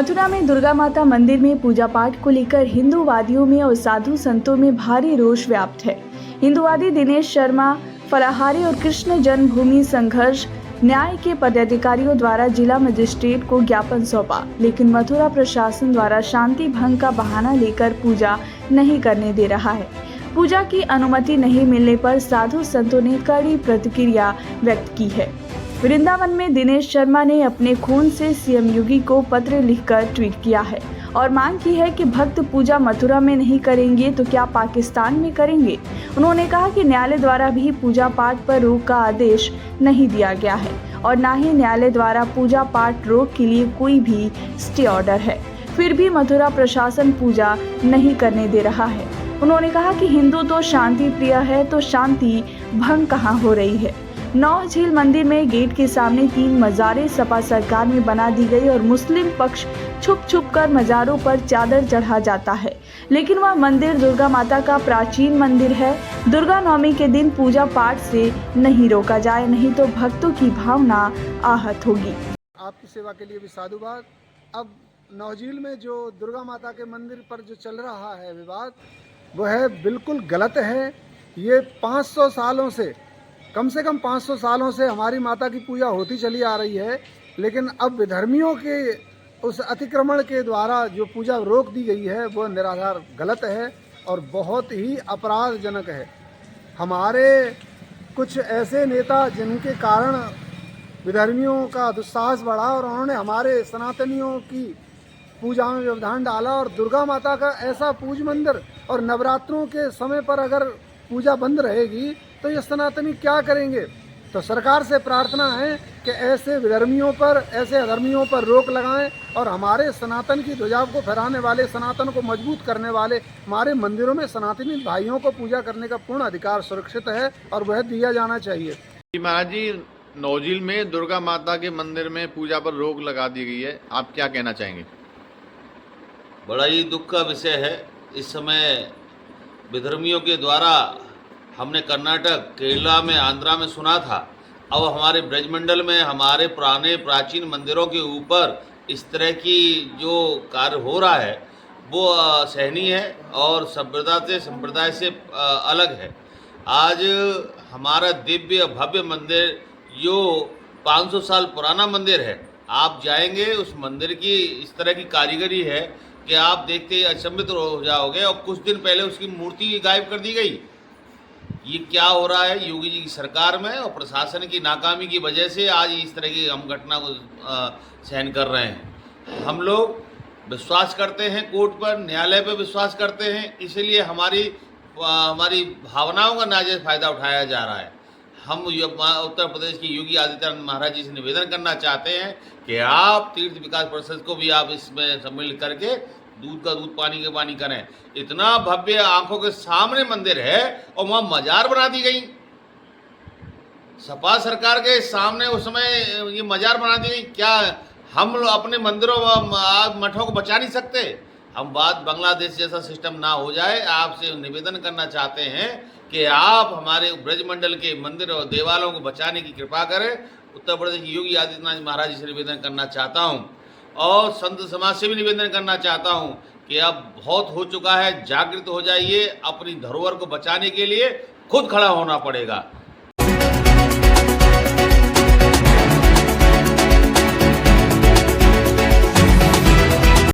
मथुरा में दुर्गा माता मंदिर में पूजा पाठ को लेकर हिंदूवादियों में और साधु संतों में भारी रोष व्याप्त है। हिंदूवादी दिनेश शर्मा फलाहारी और कृष्ण जन्मभूमि संघर्ष न्याय के पदाधिकारियों द्वारा जिला मजिस्ट्रेट को ज्ञापन सौंपा, लेकिन मथुरा प्रशासन द्वारा शांति भंग का बहाना लेकर पूजा नहीं करने दे रहा है। पूजा की अनुमति नहीं मिलने पर साधु संतों ने कड़ी प्रतिक्रिया व्यक्त की है। वृंदावन में दिनेश शर्मा ने अपने खून से सीएम योगी को पत्र लिखकर ट्वीट किया है और मांग की है कि भक्त पूजा मथुरा में नहीं करेंगे तो क्या पाकिस्तान में करेंगे। उन्होंने कहा कि न्यायालय द्वारा भी पूजा पाठ पर रोक का आदेश नहीं दिया गया है और न ही न्यायालय द्वारा पूजा पाठ रोक के लिए कोई भी स्टे ऑर्डर है, फिर भी मथुरा प्रशासन पूजा नहीं करने दे रहा है। उन्होंने कहा कि हिंदू तो शांति प्रिय है, तो शांति भंग कहाँ हो रही है। नौ झील मंदिर में गेट के सामने 3 मज़ारें सपा सरकार में बना दी गई और मुस्लिम पक्ष छुप छुप कर मज़ारों पर चादर चढ़ा जाता है, लेकिन वह मंदिर दुर्गा माता का प्राचीन मंदिर है। दुर्गा नवमी के दिन पूजा पाठ से नहीं रोका जाए, नहीं तो भक्तों की भावना आहत होगी। आपकी सेवा के लिए भी साधुवाद। अब नौझील में जो दुर्गा माता के मंदिर पर जो चल रहा है विवाद, वो है बिल्कुल गलत है। ये 500 सालों से, कम से कम 500 सालों से हमारी माता की पूजा होती चली आ रही है, लेकिन अब विधर्मियों के उस अतिक्रमण के द्वारा जो पूजा रोक दी गई है वो निराधार गलत है और बहुत ही अपराधजनक है। हमारे कुछ ऐसे नेता जिनके कारण विधर्मियों का दुस्साहस बढ़ा और उन्होंने हमारे सनातनियों की पूजा में व्यवधान डाला और दुर्गा माता का ऐसा पूज मंदिर, और नवरात्रों के समय पर अगर पूजा बंद रहेगी तो ये सनातनी क्या करेंगे। तो सरकार से प्रार्थना है कि ऐसे विधर्मियों पर, ऐसे अधर्मियों पर रोक लगाएं और हमारे सनातन की ध्वजा को फहराने वाले, सनातन को मजबूत करने वाले हमारे मंदिरों में सनातनी भाइयों को पूजा करने का पूर्ण अधिकार सुरक्षित है और वह दिया जाना चाहिए। महाराज जी, नौझील में दुर्गा माता के मंदिर में पूजा पर रोक लगा दी गई है, आप क्या कहना चाहेंगे? बड़ा ही दुख का विषय है। इस समय विधर्मियों के द्वारा हमने कर्नाटक, केरला में, आंध्रा में सुना था। अब हमारे ब्रजमंडल में हमारे पुराने प्राचीन मंदिरों के ऊपर इस तरह की जो कार्य हो रहा है वो असहनीय है और सभ्यता से, संप्रदाय से अलग है। आज हमारा दिव्य भव्य मंदिर जो 500 साल पुराना मंदिर है, आप जाएंगे उस मंदिर की इस तरह की कारीगरी है कि आप देखते ही अचंभित हो जाओगे। और कुछ दिन पहले उसकी मूर्ति गायब कर दी गई। ये क्या हो रहा है योगी जी की सरकार में और प्रशासन की नाकामी की वजह से आज इस तरह की हम घटना को सहन कर रहे हैं। हम लोग विश्वास करते हैं कोर्ट पर, न्यायालय पर विश्वास करते हैं, इसलिए हमारी भावनाओं का नाजायज फायदा उठाया जा रहा है। हम उत्तर प्रदेश की योगी आदित्यनाथ महाराज जी से निवेदन करना चाहते हैं कि आप तीर्थ विकास परिषद को भी आप इसमें सम्मिलित करके दूध का दूध, पानी का पानी करें। इतना भव्य आंखों के सामने मंदिर है और वहां मजार बना दी गई। सपा सरकार के सामने उस समय ये मजार बना दी गई। क्या हम अपने मंदिरों मठों को बचा नहीं सकते? हम बात बांग्लादेश जैसा सिस्टम ना हो जाए। आपसे निवेदन करना चाहते हैं कि आप हमारे ब्रजमंडल के मंदिर और देवालयों को बचाने की कृपा करें। उत्तर प्रदेश की योगी आदित्यनाथ महाराज जी से निवेदन करना चाहता हूं और संत समाज से भी निवेदन करना चाहता हूं कि अब बहुत हो चुका है, जागृत हो जाइए। अपनी धरोहर को बचाने के लिए खुद खड़ा होना पड़ेगा।